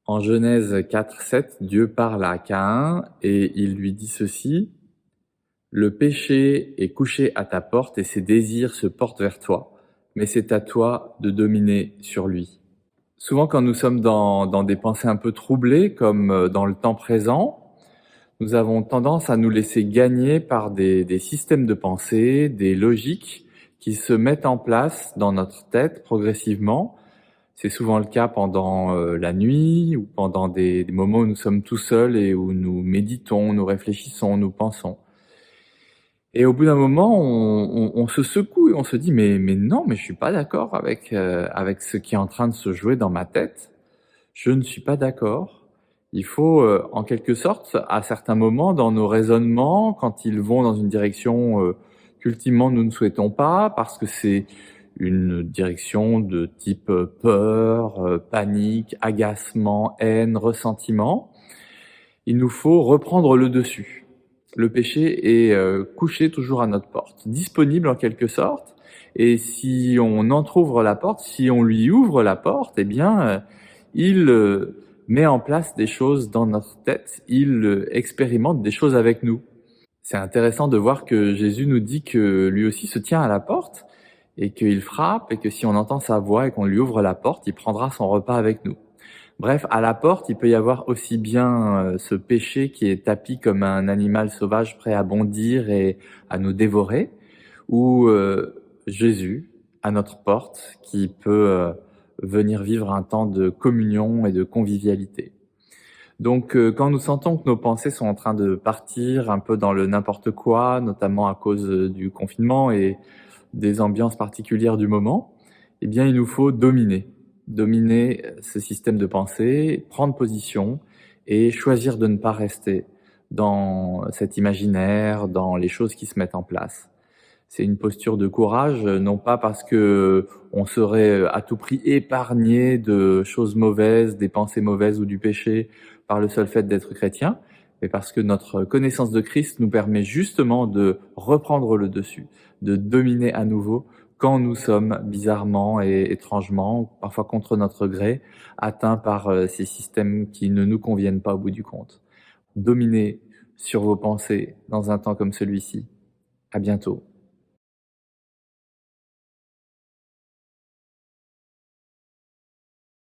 En Genèse 4:7, Dieu parle à Caïn et il lui dit ceci: Le péché est couché à ta porte et ses désirs se portent vers toi, mais c'est à toi de dominer sur lui. Souvent, quand nous sommes dans des pensées un peu troublées, comme dans le temps présent, nous avons tendance à nous laisser gagner par des systèmes de pensée, des logiques qui se mettent en place dans notre tête progressivement. C'est souvent le cas pendant la nuit ou pendant des moments où nous sommes tout seuls et où nous méditons, nous réfléchissons, nous pensons. Et au bout d'un moment, on se secoue et on se dit mais non, mais je suis pas d'accord avec ce qui est en train de se jouer dans ma tête. Je ne suis pas d'accord. Il faut, en quelque sorte, à certains moments dans nos raisonnements, quand ils vont dans une direction qu'ultimement nous ne souhaitons pas, parce que c'est une direction de type peur, panique, agacement, haine, ressentiment, il nous faut reprendre le dessus. Le péché est couché toujours à notre porte, disponible en quelque sorte, et si on entrouvre la porte, si on lui ouvre la porte, eh bien, il met en place des choses dans notre tête, il expérimente des choses avec nous. C'est intéressant de voir que Jésus nous dit que lui aussi se tient à la porte, et qu'il frappe, et que si on entend sa voix et qu'on lui ouvre la porte, il prendra son repas avec nous. Bref, à la porte, il peut y avoir aussi bien ce péché qui est tapi comme un animal sauvage prêt à bondir et à nous dévorer, ou Jésus à notre porte qui peut venir vivre un temps de communion et de convivialité. Donc quand nous sentons que nos pensées sont en train de partir un peu dans le n'importe quoi, notamment à cause du confinement et des ambiances particulières du moment, eh bien il nous faut dominer ce système de pensée, prendre position et choisir de ne pas rester dans cet imaginaire, dans les choses qui se mettent en place. C'est une posture de courage, non pas parce que on serait à tout prix épargné de choses mauvaises, des pensées mauvaises ou du péché par le seul fait d'être chrétien, mais parce que notre connaissance de Christ nous permet justement de reprendre le dessus, de dominer à nouveau quand nous sommes bizarrement et étrangement, parfois contre notre gré, atteints par ces systèmes qui ne nous conviennent pas au bout du compte. Dominez sur vos pensées dans un temps comme celui-ci. À bientôt.